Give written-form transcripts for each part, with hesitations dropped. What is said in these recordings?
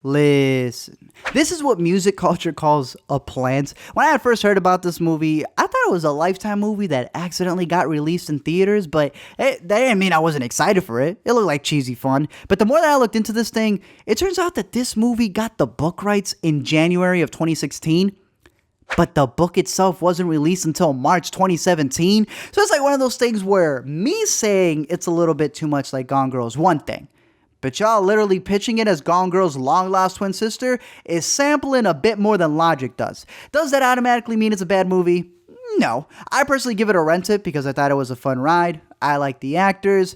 Listen, this is what music culture calls a plant. When I had first heard about this movie, I thought it was a Lifetime movie that accidentally got released in theaters, but that didn't mean I wasn't excited for it. It looked like cheesy fun. But the more that I looked into this thing, it turns out that this movie got the book rights in January of 2016. But the book itself wasn't released until March 2017. So it's like one of those things where me saying it's a little bit too much like Gone Girl is one thing. But y'all literally pitching it as Gone Girl's long-lost twin sister is sampling a bit more than logic does. Does that automatically mean it's a bad movie? No. I personally give it a rent it because I thought it was a fun ride. I like the actors,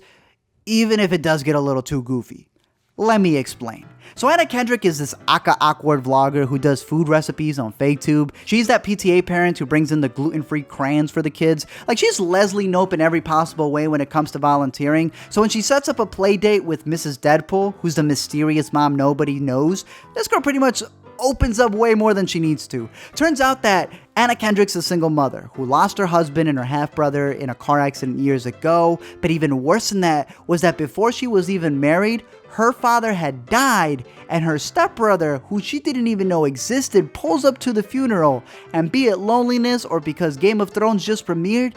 even if it does get a little too goofy. Let me explain. So Anna Kendrick is this awkward vlogger who does food recipes on FakeTube. She's that PTA parent who brings in the gluten-free crayons for the kids. Like, she's Leslie Knope in every possible way when it comes to volunteering. So when she sets up a play date with Mrs. Deadpool, who's the mysterious mom nobody knows, this girl pretty much opens up way more than she needs to. Turns out that Anna Kendrick's a single mother who lost her husband and her half-brother in a car accident years ago. But even worse than that was that before she was even married, her father had died, and her stepbrother, who she didn't even know existed, pulls up to the funeral, and be it loneliness or because Game of Thrones just premiered,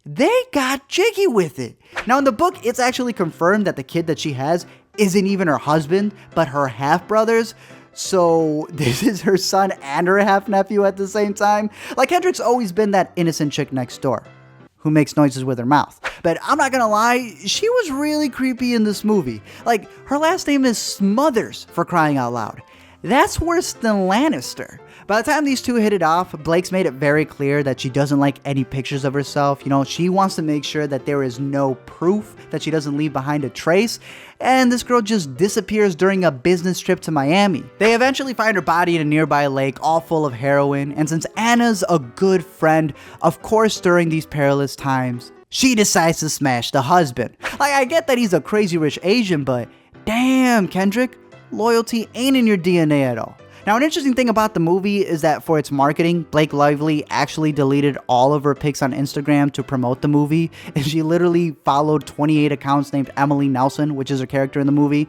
they got jiggy with it. Now in the book, it's actually confirmed that the kid that she has isn't even her husband, but her half-brothers. So this is her son and her half-nephew at the same time. Like, Kendrick's always been that innocent chick next door who makes noises with her mouth. But I'm not gonna lie, she was really creepy in this movie. Like, her last name is SMOTHERS, for crying out loud. That's worse than Lannister. By the time these two hit it off, Blake's made it very clear that she doesn't like any pictures of herself. You know, she wants to make sure that there is no proof, that she doesn't leave behind a trace. And this girl just disappears during a business trip to Miami. They eventually find her body in a nearby lake, all full of heroin. And since Anna's a good friend, of course during these perilous times, she decides to smash the husband. Like, I get that he's a crazy rich Asian, but damn, Kendrick, loyalty ain't in your DNA at all. Now, an interesting thing about the movie is that for its marketing, Blake Lively actually deleted all of her pics on Instagram to promote the movie, and she literally followed 28 accounts named Emily Nelson, which is her character in the movie.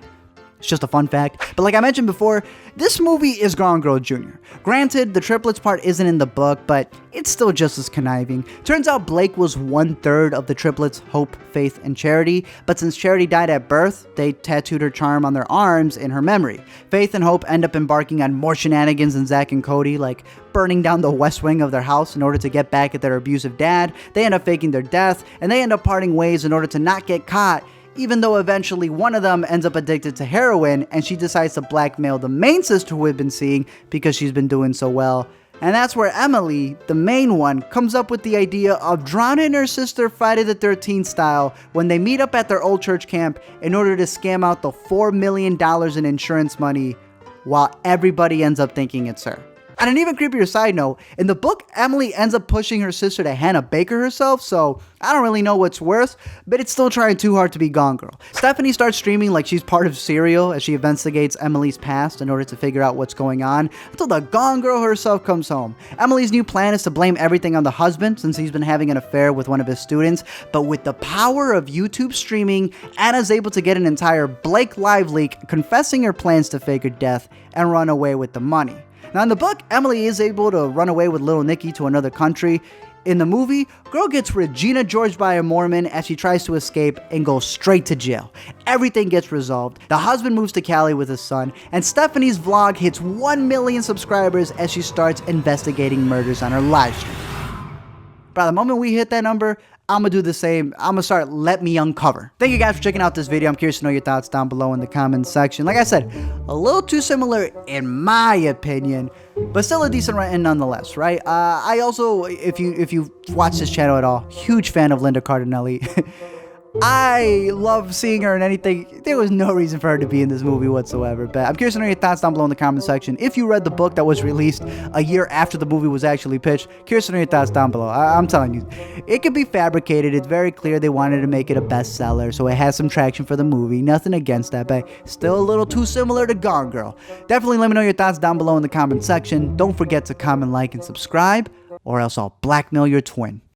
It's just a fun fact. But like I mentioned before, this movie is Gone Girl Jr. Granted, the triplets part isn't in the book, but it's still just as conniving. Turns out Blake was 1/3 of the triplets' Hope, Faith, and Charity, but since Charity died at birth, they tattooed her charm on their arms in her memory. Faith and Hope end up embarking on more shenanigans than Zach and Cody, like burning down the west wing of their house in order to get back at their abusive dad. They end up faking their death, and they end up parting ways in order to not get caught, even though eventually one of them ends up addicted to heroin, and she decides to blackmail the main sister who we've been seeing because she's been doing so well. And that's where Emily, the main one, comes up with the idea of drowning her sister Friday the 13th style when they meet up at their old church camp in order to scam out the $4 million in insurance money while everybody ends up thinking it's her. On an even creepier side note, in the book, Emily ends up pushing her sister to Hannah Baker herself, so I don't really know what's worse, but it's still trying too hard to be Gone Girl. Stephanie starts streaming like she's part of Serial as she investigates Emily's past in order to figure out what's going on, until the Gone Girl herself comes home. Emily's new plan is to blame everything on the husband since he's been having an affair with one of his students, but with the power of YouTube streaming, Anna's able to get an entire Blake Live leak confessing her plans to fake her death and run away with the money. Now in the book, Emily is able to run away with little Nicky to another country. In the movie, girl gets Regina George by a Mormon as she tries to escape and goes straight to jail. Everything gets resolved. The husband moves to Cali with his son, and Stephanie's vlog hits 1 million subscribers as she starts investigating murders on her live stream. By the moment we hit that number, I'm gonna do the same. I'm gonna start Let Me Uncover. Thank you guys for checking out this video. I'm curious to know your thoughts down below in the comments section. Like I said, a little too similar in my opinion, but still a decent writing nonetheless, right? I also, if you watch this channel at all, huge fan of Linda Cardinelli. I love seeing her in anything. There was no reason for her to be in this movie whatsoever, but I'm curious to know your thoughts down below in the comment section. If you read the book that was released a year after the movie was actually pitched, curious to know your thoughts down below. I'm telling you, it could be fabricated. It's very clear they wanted to make it a bestseller, so it has some traction for the movie. Nothing against that, but still a little too similar to Gone Girl. Definitely let me know your thoughts down below in the comment section. Don't forget to comment, like, and subscribe, or else I'll blackmail your twin.